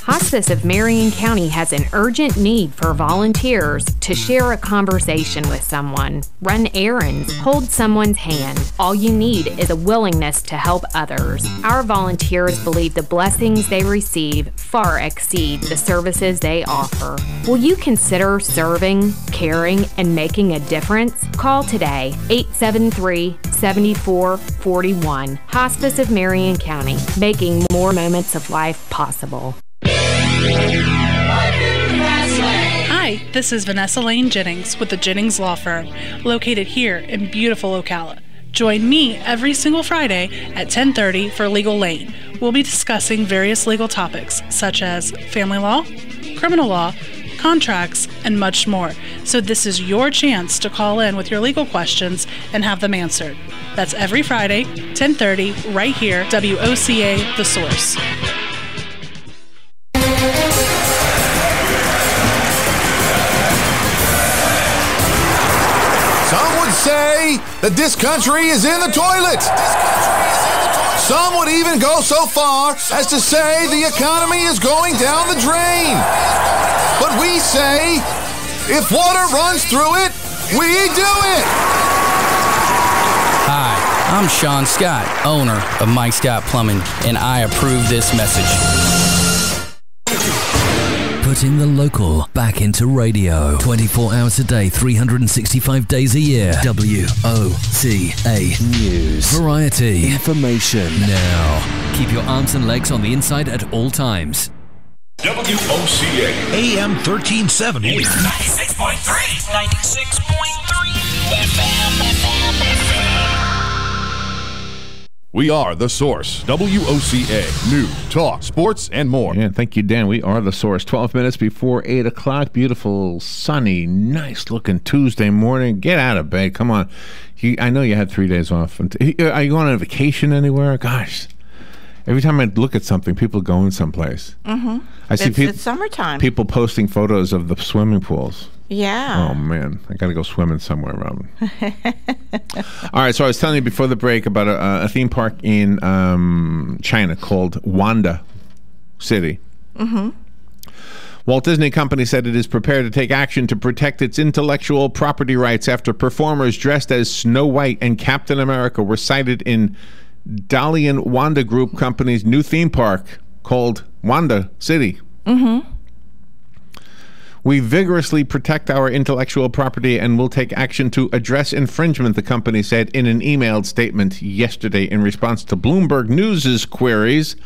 Speaker 6: Hospice of Marion County has an urgent need for volunteers to share a conversation with someone, run errands, hold someone's hand. All you need is a willingness to help others. Our volunteers believe the blessings they receive far exceed the services they offer. Will you consider serving, caring, and making a difference? Call today, 873-7441. Hospice of Marion County, making more moments of life possible.
Speaker 7: Hi, this is Vanessa Lane Jennings with the Jennings Law Firm, located here in beautiful Ocala. Join me every single Friday at 10:30 for Legal Lane. We'll be discussing various legal topics such as family law, criminal law, contracts, and much more. So this is your chance to call in with your legal questions and have them answered. That's every Friday, 10:30, right here, WOCA The Source.
Speaker 24: Say that this country is in the toilet. Some would even go so far as to say the economy is going down the drain. But we say, if water runs through it, we do it.
Speaker 25: Hi, I'm Sean Scott, owner of Mike Scott Plumbing, and I approve this message.
Speaker 26: Putting the local back into radio. 24 hours a day, 365 days a year. WOCA News. Variety. Information. Now. Keep your arms and legs on the inside at all times.
Speaker 15: WOCA AM 1370.
Speaker 10: 96.3. 96.3.
Speaker 19: We are The Source, WOCA, news, talk, sports, and more.
Speaker 11: Yeah, thank you, Dan. We are The Source. 12 minutes before 8 o'clock. Beautiful, sunny, nice-looking Tuesday morning. Get out of bed. Come on. I know you had 3 days off. Are you going on a vacation anywhere? Gosh. Every time I look at something, people going someplace.
Speaker 12: Mm-hmm.
Speaker 11: I see
Speaker 12: It's summertime.
Speaker 11: People posting photos of the swimming pools.
Speaker 12: Yeah.
Speaker 11: Oh, man. I got to go swimming somewhere, Robin. All right, so I was telling you before the break about a theme park in China called Wanda City.
Speaker 12: Mm-hmm.
Speaker 11: Walt Disney Company said it is prepared to take action to protect its intellectual property rights after performers dressed as Snow White and Captain America were sighted in Dalian Wanda Group Company's new theme park called Wanda City.
Speaker 12: Mm-hmm.
Speaker 11: We vigorously protect our intellectual property and will take action to address infringement, the company said in an emailed statement yesterday in response to Bloomberg News' queries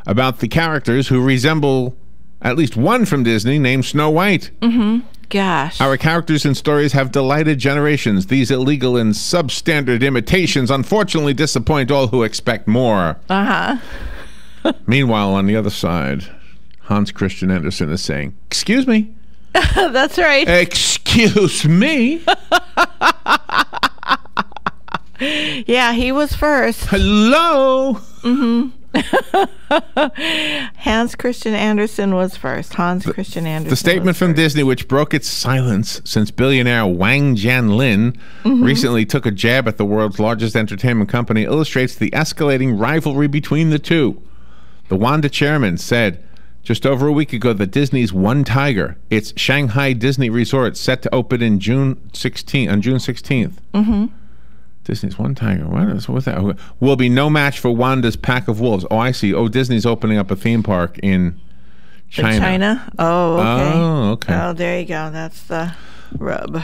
Speaker 11: about the characters who resemble at least one from Disney named Snow White.
Speaker 12: Mm-hmm. Gosh.
Speaker 11: Our characters and stories have delighted generations. These illegal and substandard imitations unfortunately disappoint all who expect more.
Speaker 12: Uh-huh.
Speaker 11: Meanwhile, on the other side, Hans Christian Andersen is saying, "Excuse me."
Speaker 12: That's right.
Speaker 11: Excuse me.
Speaker 12: Yeah, he was first.
Speaker 11: Hello.
Speaker 12: Mm-hmm. Hans Christian Andersen was first. Hans Christian Andersen.
Speaker 11: The statement from Disney, which broke its silence since billionaire Wang Jianlin recently took a jab at the world's largest entertainment company, illustrates the escalating rivalry between the two. The Wanda chairman said just over a week ago that Disney's One Tiger, its Shanghai Disney resort, set to open in June 16th.
Speaker 12: Mm-hmm.
Speaker 11: Disney's One Tiger. What's that? Will be no match for Wanda's Pack of Wolves. Oh, I see. Oh, Disney's opening up a theme park in China.
Speaker 12: China? Oh, okay.
Speaker 11: Oh, okay.
Speaker 12: Oh, there you go. That's the rub.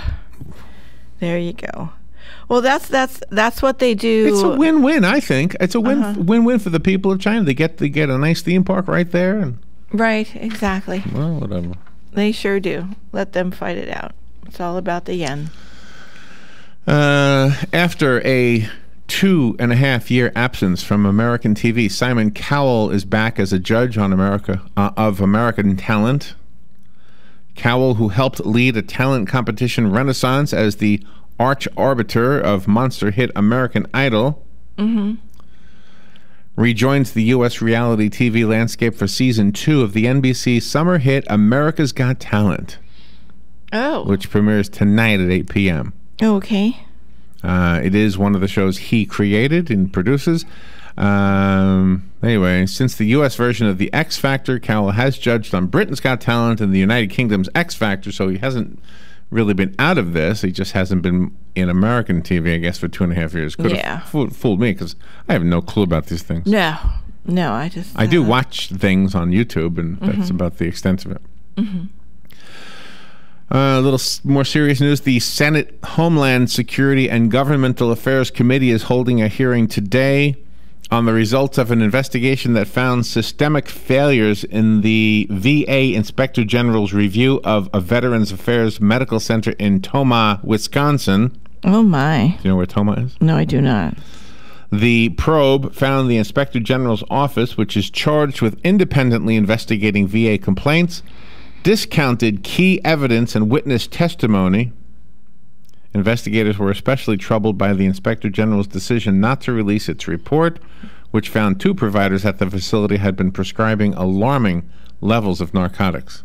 Speaker 12: There you go. Well, that's what they do.
Speaker 11: It's a win-win, I think. It's a win-win for the people of China. They get a nice theme park right there. And
Speaker 12: right, exactly.
Speaker 11: Well, whatever.
Speaker 12: They sure do. Let them fight it out. It's all about the yen.
Speaker 11: After a 2.5-year absence from American TV, Simon Cowell is back as a judge on American Talent. Cowell, who helped lead a talent competition renaissance as the arch arbiter of monster hit American Idol, rejoins the U.S. reality TV landscape for Season 2 of the NBC summer hit America's Got Talent.
Speaker 12: Oh.
Speaker 11: Which premieres tonight at 8 p.m.
Speaker 12: Okay.
Speaker 11: It is one of the shows he created and produces. Anyway, since the U.S. version of the X Factor, Cowell has judged on Britain's Got Talent and the United Kingdom's X Factor, so he hasn't really been out of this. He just hasn't been in American TV, I guess, for 2.5 years. Could have fooled me, because I have no clue about these things.
Speaker 12: No, I
Speaker 11: do watch things on YouTube, and that's about the extent of it. A little more serious news. The Senate Homeland Security and Governmental Affairs Committee is holding a hearing today on the results of an investigation that found systemic failures in the VA Inspector General's review of a Veterans Affairs Medical Center in Tomah, Wisconsin.
Speaker 12: Oh, my.
Speaker 11: Do you know where Tomah is?
Speaker 12: No, I do not.
Speaker 11: The probe found the Inspector General's office, which is charged with independently investigating VA complaints, discounted key evidence and witness testimony. Investigators were especially troubled by the Inspector General's decision not to release its report, which found 2 providers at the facility had been prescribing alarming levels of narcotics.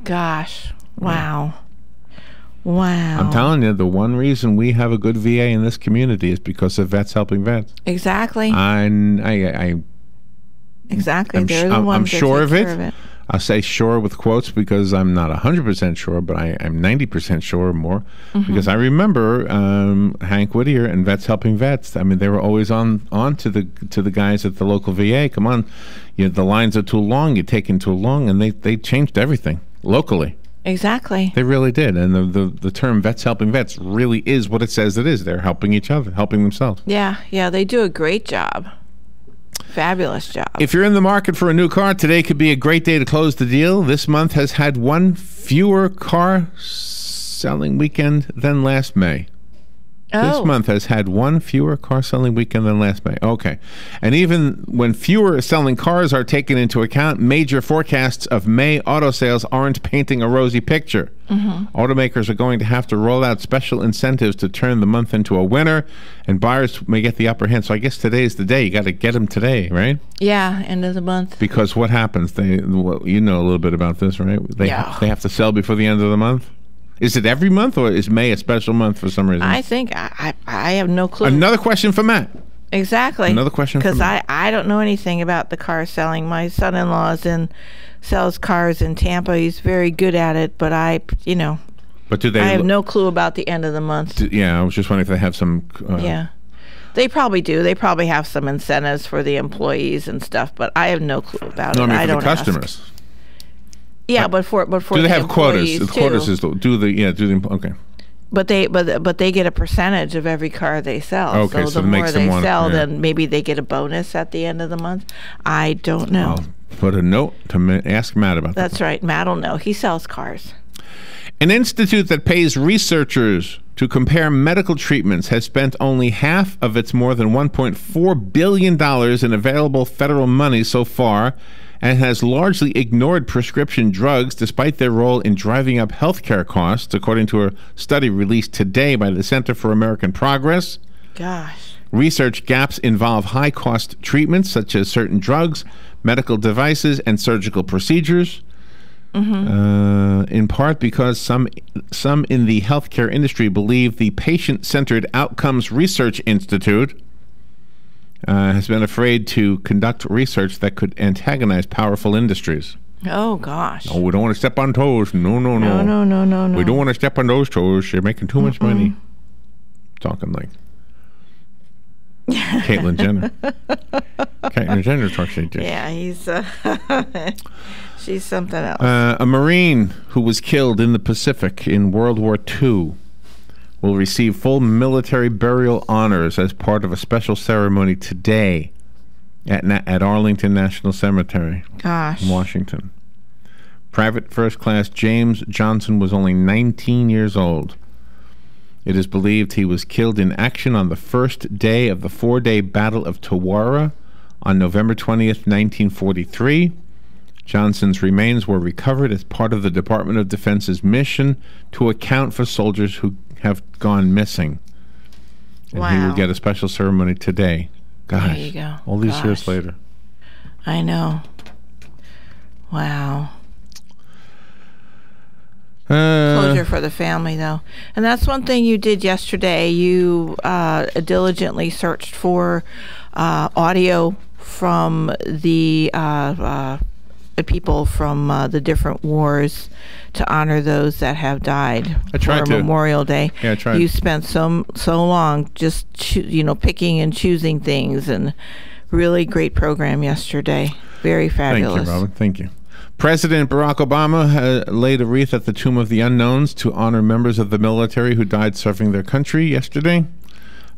Speaker 12: Gosh. Wow. Wow.
Speaker 11: I'm telling you, the one reason we have a good VA in this community is because of Vets Helping Vets.
Speaker 12: Exactly. Exactly. They're the ones
Speaker 11: I'm
Speaker 12: that
Speaker 11: sure
Speaker 12: take
Speaker 11: of
Speaker 12: care
Speaker 11: it.
Speaker 12: of it.
Speaker 11: I'll say sure with quotes because I'm not 100% sure, but I'm 90% sure or more. Because I remember Hank Whittier and Vets Helping Vets. I mean, they were always on to the guys at the local VA. Come on, the lines are too long. You're taking too long, and they changed everything locally.
Speaker 12: Exactly.
Speaker 11: They really did, and the term Vets Helping Vets really is what it says it is. They're helping each other, helping themselves.
Speaker 12: Yeah, they do a great job. Fabulous job.
Speaker 11: If you're in the market for a new car, today could be a great day to close the deal. This month has had one fewer car selling weekend than last May. This month has had one fewer car selling weekend than last May. Okay. And even when fewer selling cars are taken into account, major forecasts of May auto sales aren't painting a rosy picture. Automakers are going to have to roll out special incentives to turn the month into a winner, and buyers may get the upper hand. So I guess today's the day. You got to get them today, right?
Speaker 12: Yeah, end of the month.
Speaker 11: Because what happens? You know a little bit about this, right? They have to sell before the end of the month? Is it every month, or is May a special month for some reason?
Speaker 12: I think I have no clue.
Speaker 11: Another question for Matt.
Speaker 12: Exactly.
Speaker 11: Another question for Matt.
Speaker 12: Because I don't know anything about the car selling. My son-in-law sells cars in Tampa. He's very good at it, but
Speaker 11: But do they?
Speaker 12: I have no clue about the end of the month.
Speaker 11: I was just wondering if they have some.
Speaker 12: They probably do. They probably have some incentives for the employees and stuff, but I have no clue about it.
Speaker 11: I mean,
Speaker 12: I
Speaker 11: for
Speaker 12: don't
Speaker 11: the customers.
Speaker 12: Ask. Yeah, but for
Speaker 11: do they have quotas?
Speaker 12: The
Speaker 11: quotas is okay.
Speaker 12: But they get a percentage of every car they sell.
Speaker 11: Okay,
Speaker 12: so the
Speaker 11: it
Speaker 12: more
Speaker 11: makes
Speaker 12: they
Speaker 11: them
Speaker 12: sell, then maybe they get a bonus at the end of the month. I don't know.
Speaker 11: I'll put a note to ask Matt about that.
Speaker 12: That's right. Matt will know. He sells cars.
Speaker 11: An institute that pays researchers to compare medical treatments has spent only half of its more than $1.4 billion in available federal money so far, and has largely ignored prescription drugs despite their role in driving up healthcare costs, according to a study released today by the Center for American Progress.
Speaker 12: Gosh.
Speaker 11: Research gaps involve high-cost treatments such as certain drugs, medical devices, and surgical procedures. In part because some in the healthcare industry believe the Patient-Centered Outcomes Research Institute has been afraid to conduct research that could antagonize powerful industries.
Speaker 12: Oh, gosh.
Speaker 11: Oh, we don't want to step on toes. No.
Speaker 12: No.
Speaker 11: We don't want to step on those toes. You're making too much money. Talking like Caitlyn Jenner. Caitlyn Jenner talks like this.
Speaker 12: Yeah, she's something else.
Speaker 11: A Marine who was killed in the Pacific in World War II will receive full military burial honors as part of a special ceremony today at Arlington National Cemetery in Washington. Private First Class James Johnson was only 19 years old. It is believed he was killed in action on the first day of the 4-day Battle of Tawara on November 20th, 1943, Johnson's remains were recovered as part of the Department of Defense's mission to account for soldiers who have gone missing. And he will get a special ceremony today. Gosh,
Speaker 12: there you go.
Speaker 11: All these years later.
Speaker 12: I know. Wow. Closure for the family, though. And that's one thing you did yesterday. You diligently searched for audio from the people from the different wars to honor those that have died for Memorial Day.
Speaker 11: Yeah, I tried.
Speaker 12: You spent so long just picking and choosing things, and really great program yesterday. Very fabulous.
Speaker 11: Thank you, Robin. Thank you. President Barack Obama laid a wreath at the Tomb of the Unknowns to honor members of the military who died serving their country yesterday.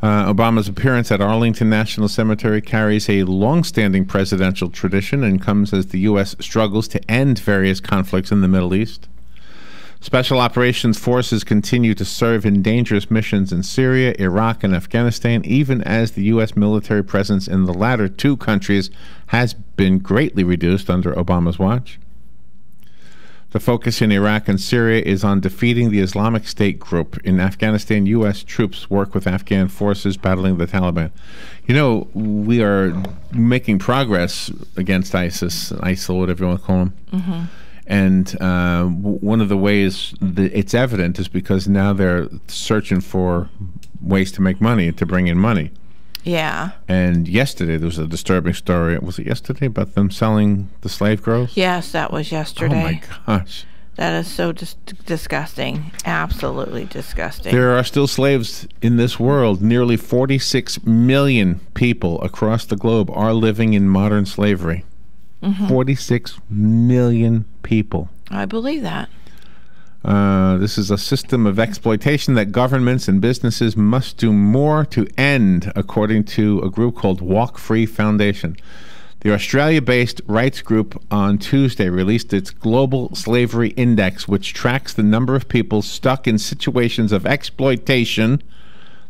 Speaker 11: Obama's appearance at Arlington National Cemetery carries a long-standing presidential tradition and comes as the U.S. struggles to end various conflicts in the Middle East. Special operations forces continue to serve in dangerous missions in Syria, Iraq, and Afghanistan, even as the U.S. military presence in the latter two countries has been greatly reduced under Obama's watch. The focus in Iraq and Syria is on defeating the Islamic State group. In Afghanistan, U.S. troops work with Afghan forces battling the Taliban. You know, we are making progress against ISIS, ISIL, whatever you want to call them.
Speaker 12: Mm-hmm.
Speaker 11: And one of the ways that it's evident is because now they're searching for ways to make money, to bring in money.
Speaker 12: Yeah.
Speaker 11: And yesterday there was a disturbing story. Was it yesterday about them selling the slave girls?
Speaker 12: Yes, that was yesterday.
Speaker 11: Oh my gosh.
Speaker 12: That is so disgusting. Absolutely disgusting.
Speaker 11: There are still slaves in this world. Nearly 46 million people across the globe are living in modern slavery.
Speaker 12: Mm-hmm.
Speaker 11: 46 million people.
Speaker 12: I believe that.
Speaker 11: This is a system of exploitation that governments and businesses must do more to end, according to a group called Walk Free Foundation. The Australia-based rights group on Tuesday released its Global Slavery Index, which tracks the number of people stuck in situations of exploitation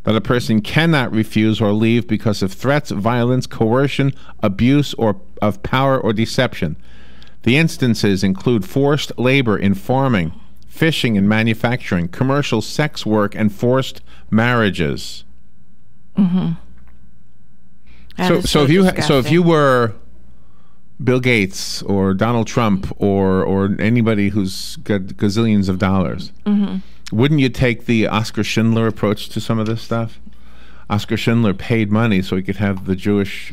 Speaker 11: that a person cannot refuse or leave because of threats, violence, coercion, abuse, or of power or deception. The instances include forced labor in farming, fishing and manufacturing, commercial sex work, and forced marriages.
Speaker 12: Mm-hmm.
Speaker 11: So if you were Bill Gates or Donald Trump or anybody who's got gazillions of dollars,
Speaker 12: mm-hmm.
Speaker 11: wouldn't you take the Oskar Schindler approach to some of this stuff? Oskar Schindler paid money so he could have the Jewish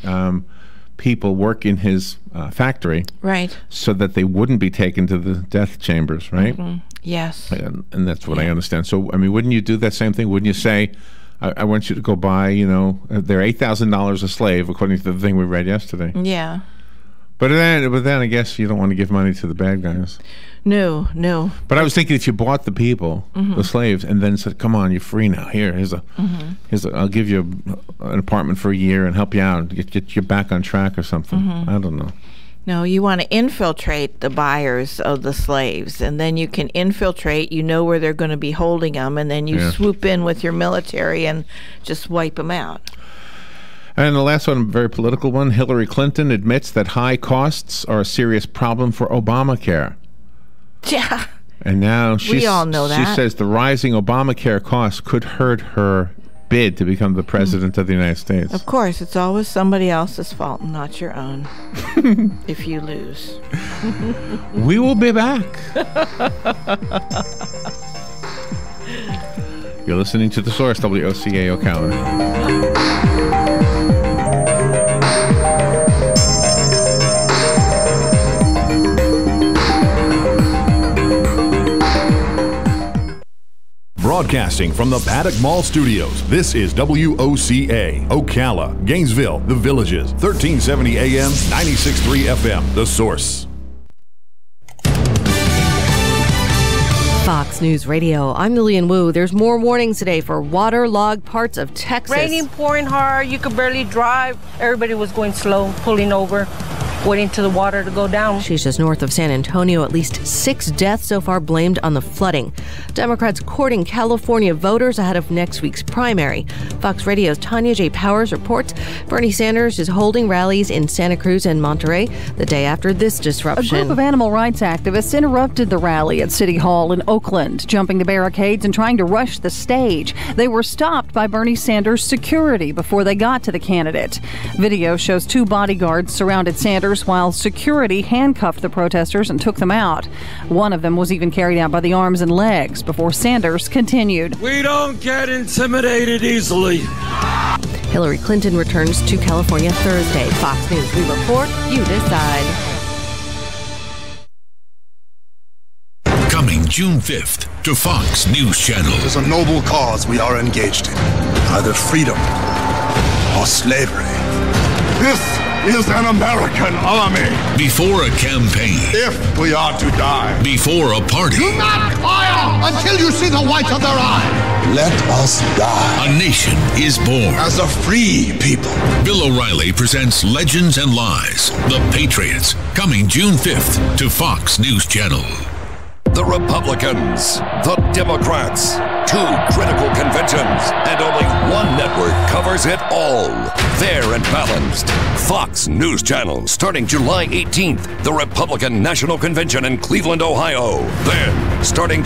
Speaker 11: people work in his factory,
Speaker 12: right?
Speaker 11: So that they wouldn't be taken to the death chambers, right?
Speaker 12: Mm-hmm. Yes.
Speaker 11: And that's what I understand. So, I mean, wouldn't you do that same thing? Wouldn't you say, I want you to go buy, they're $8,000 a slave, according to the thing we read yesterday.
Speaker 12: Yeah.
Speaker 11: But then I guess you don't want to give money to the bad guys.
Speaker 12: No.
Speaker 11: But I was thinking if you bought the people,
Speaker 12: mm-hmm.
Speaker 11: the slaves, and then said, "Come on, you're free now. Here's I'll give you an apartment for a year and help you out, get you back on track or something."
Speaker 12: Mm-hmm.
Speaker 11: I don't know.
Speaker 12: No, you want to infiltrate the buyers of the slaves, and then you can infiltrate. You know where they're going to be holding them, and then you swoop in with your military and just wipe them out.
Speaker 11: And the last one, a very political one. Hillary Clinton admits that high costs are a serious problem for Obamacare.
Speaker 12: Yeah.
Speaker 11: And now
Speaker 12: we all know that.
Speaker 11: She says the rising Obamacare costs could hurt her bid to become the president of the United States.
Speaker 12: Of course, it's always somebody else's fault, not your own, if you lose.
Speaker 11: We will be back. You're listening to The Source, WOCA Ocala.
Speaker 19: Broadcasting from the Paddock Mall Studios, this is WOCA, Ocala, Gainesville, The Villages, 1370 AM, 96.3 FM, The Source.
Speaker 2: Fox News Radio, I'm Lillian Wu. There's more warnings today for waterlogged parts of Texas.
Speaker 5: Raining, pouring hard, you could barely drive. Everybody was going slow, pulling over. waiting for the water to go down.
Speaker 2: She's just north of San Antonio. At least 6 deaths so far blamed on the flooding. Democrats courting California voters ahead of next week's primary. Fox Radio's Tanya J. Powers reports Bernie Sanders is holding rallies in Santa Cruz and Monterey the day after this disruption.
Speaker 9: A group of animal rights activists interrupted the rally at City Hall in Oakland, jumping the barricades and trying to rush the stage. They were stopped by Bernie Sanders' security before they got to the candidate. Video shows 2 bodyguards surrounded Sanders while security handcuffed the protesters and took them out. One of them was even carried out by the arms and legs before Sanders continued.
Speaker 13: We don't get intimidated easily.
Speaker 2: Hillary Clinton returns to California Thursday. Fox News, we report, you decide.
Speaker 15: Coming June 5th to Fox News Channel.
Speaker 14: It is a noble cause we are engaged in. Either freedom or slavery. This is an American army.
Speaker 15: Before a campaign.
Speaker 14: If we are to die.
Speaker 15: Before a party.
Speaker 14: Do not fire until you see the whites of their eye. Let us die.
Speaker 15: A nation is born.
Speaker 14: As a free people.
Speaker 15: Bill O'Reilly presents Legends and Lies, The Patriots, coming June 5th to Fox News Channel.
Speaker 16: The Republicans, the Democrats, 2 critical conventions, and only one network covers it all. Fair and balanced. Fox News Channel, starting July 18th, the Republican National Convention in Cleveland, Ohio. Then, starting